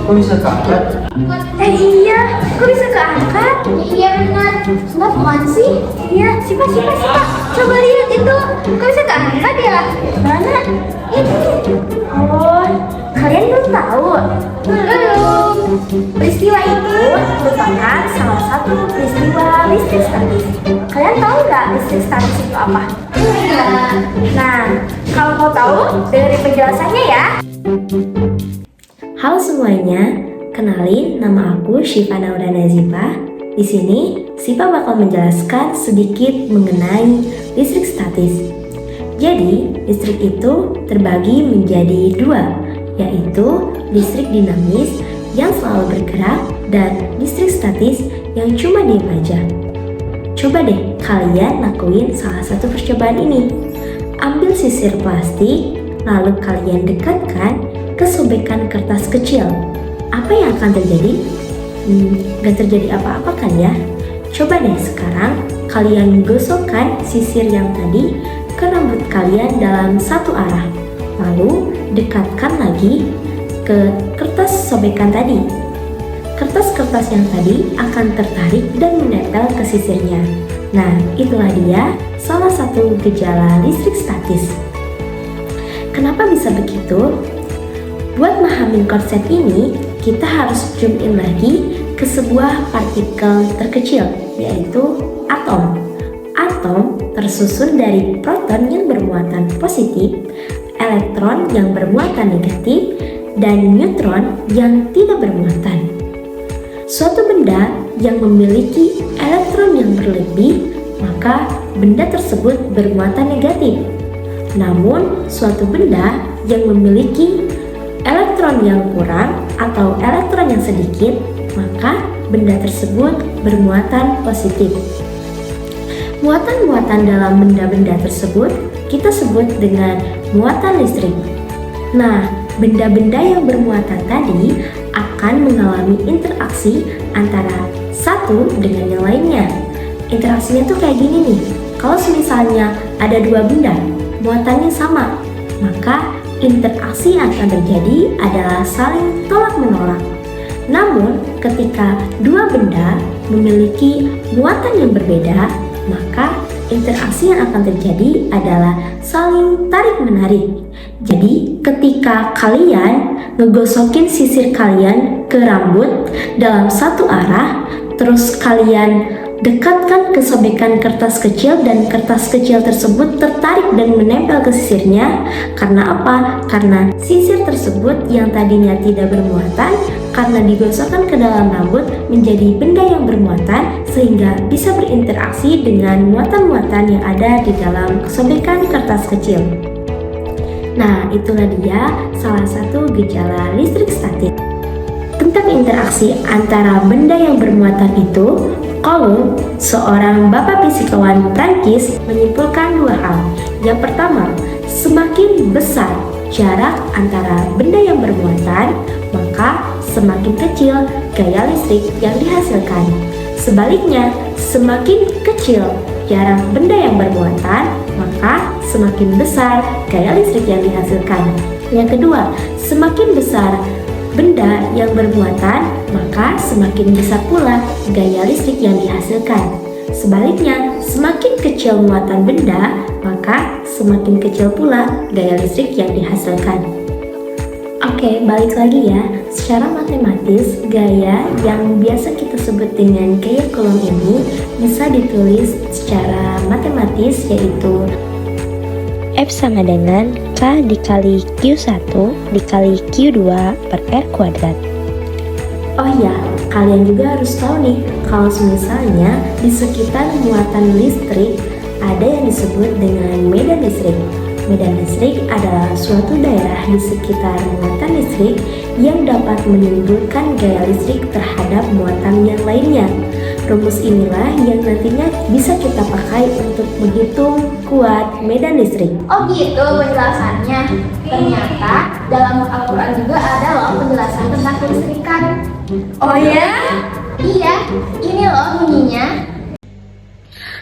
Kok bisa keangkat? Iya, kok bisa keangkat? Iya benar. Sunat apaan sih? Iya, siapa? Coba lihat itu. Kok bisa keangkat ya? Mana? Ini. Oh, kalian belum tahu? Belum. Peristiwa itu merupakan salah satu peristiwa listrik statis. Kalian tahu nggak listrik statis itu apa? Enggak. Nah, kalau mau tahu, dengerin penjelasannya ya. Halo semuanya, kenalin nama aku Syifa Naura Nazifa. Di sini, Syifa bakal menjelaskan sedikit mengenai listrik statis. Jadi, listrik itu terbagi menjadi dua, yaitu listrik dinamis yang selalu bergerak dan listrik statis yang cuma diam aja. Coba deh kalian lakuin salah satu percobaan ini. Ambil sisir plastik, lalu kalian dekatkan ke sobekan kertas kecil. Apa yang akan terjadi? Gak terjadi apa-apa kan ya? Coba deh sekarang kalian gosokkan sisir yang tadi ke rambut kalian dalam satu arah. Lalu dekatkan lagi ke kertas sobekan tadi. Kertas-kertas yang tadi akan tertarik dan menempel ke sisirnya. Nah, itulah dia salah satu gejala listrik statis. Kenapa bisa begitu? Buat memahami konsep ini, kita harus zoom in lagi ke sebuah partikel terkecil, yaitu atom. Atom tersusun dari proton yang bermuatan positif, elektron yang bermuatan negatif, dan neutron yang tidak bermuatan. Suatu benda yang memiliki elektron yang berlebih, maka benda tersebut bermuatan negatif. Namun, suatu benda yang memiliki elektron yang kurang atau elektron yang sedikit, maka benda tersebut bermuatan positif. Muatan-muatan dalam benda-benda tersebut kita sebut dengan muatan listrik. Nah, benda-benda yang bermuatan tadi akan mengalami interaksi antara satu dengan yang lainnya. Interaksinya tuh kayak gini nih. Kalau misalnya ada dua benda, muatannya sama, maka interaksi yang akan terjadi adalah saling tolak-menolak. Namun, ketika dua benda memiliki muatan yang berbeda, maka interaksi yang akan terjadi adalah saling tarik-menarik. Jadi, ketika kalian ngegosokin sisir kalian ke rambut dalam satu arah, terus kalian dekatkan ke sobekan kertas kecil dan kertas kecil tersebut tertarik dan menempel ke sisirnya. Karena apa? Karena sisir tersebut yang tadinya tidak bermuatan, karena digosokkan ke dalam rambut menjadi benda yang bermuatan sehingga bisa berinteraksi dengan muatan-muatan yang ada di dalam sobekan kertas kecil. Nah, itulah dia salah satu gejala listrik statis. Tentang interaksi antara benda yang bermuatan itu, kalau seorang bapak fisikawan Prancis menyimpulkan dua hal. Yang pertama, semakin besar jarak antara benda yang bermuatan, maka semakin kecil gaya listrik yang dihasilkan. Sebaliknya, semakin kecil jarak benda yang bermuatan, maka semakin besar gaya listrik yang dihasilkan. Yang kedua, semakin besar benda yang bermuatan, maka semakin besar pula gaya listrik yang dihasilkan. Sebaliknya, semakin kecil muatan benda, maka semakin kecil pula gaya listrik yang dihasilkan. Oke, balik lagi ya. Secara matematis, gaya yang biasa kita sebut dengan gaya Coulomb ini bisa ditulis secara matematis, yaitu F sama dengan K dikali Q1 dikali Q2 per R kuadrat. Oh iya, kalian juga harus tahu nih, kalau misalnya di sekitar muatan listrik ada yang disebut dengan medan listrik. Medan listrik adalah suatu daerah di sekitar muatan listrik yang dapat menimbulkan gaya listrik terhadap muatan yang lainnya. Rumus inilah yang nantinya bisa kita pakai untuk menghitung kuat medan listrik. Oh gitu penjelasannya. Ternyata dalam Al-Quran juga ada loh penjelasan tentang kelistrikan. Oh ya? Iya, ini loh bunyinya.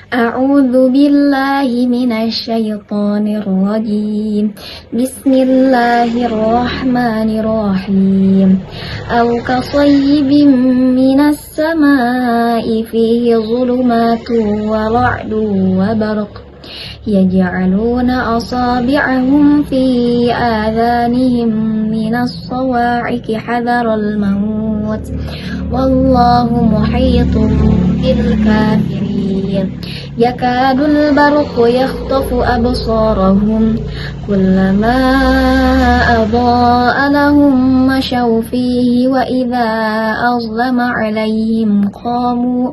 أعوذ بالله من الشيطان الرجيم بسم الله الرحمن الرحيم أو كصيب من السماء فيه ظلمات ورعد وبرق يجعلون أصابعهم في آذانهم من الصواعق حذر الموت والله محيط بالكافرين يكاد البرق يخطف أبصارهم كلما أضاء لهم مشوا فيه وإذا أظلم عليهم قاموا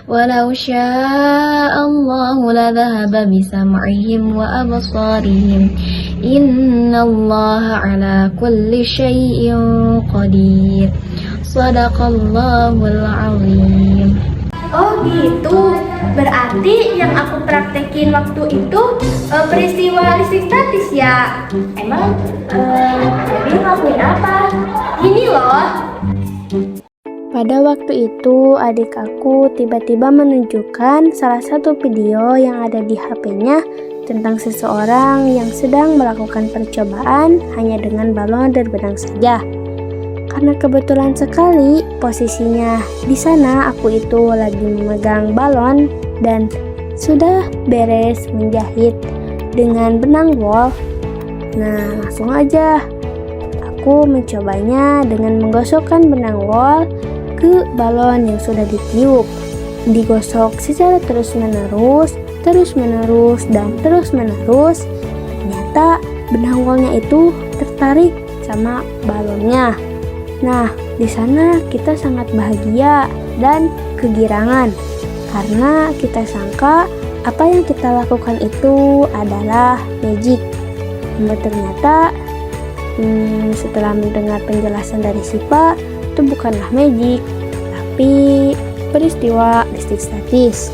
ولو شاء الله لذهب بسمعهم وأبصارهم إن الله على كل شيء قدير صدق الله العظيم. Oh gitu, berarti yang aku praktekin waktu itu peristiwa listrik statis ya. Emang Debbie ngelakuin apa? Gini loh. Pada waktu itu, adik aku tiba-tiba menunjukkan salah satu video yang ada di HP-nya tentang seseorang yang sedang melakukan percobaan hanya dengan balon dan benang saja. Karena kebetulan sekali posisinya di sana, aku itu lagi memegang balon dan sudah beres menjahit dengan benang wol. Nah, langsung aja aku mencobanya dengan menggosokkan benang wol ke balon yang sudah ditiup. Digosok secara terus-menerus, dan terus-menerus. Ternyata benang wolnya itu tertarik sama balonnya. Nah, di sana kita sangat bahagia dan kegirangan karena kita sangka apa yang kita lakukan itu adalah magic. Namun ternyata setelah mendengar penjelasan dari Sipa, itu bukanlah magic, tapi peristiwa listrik statis.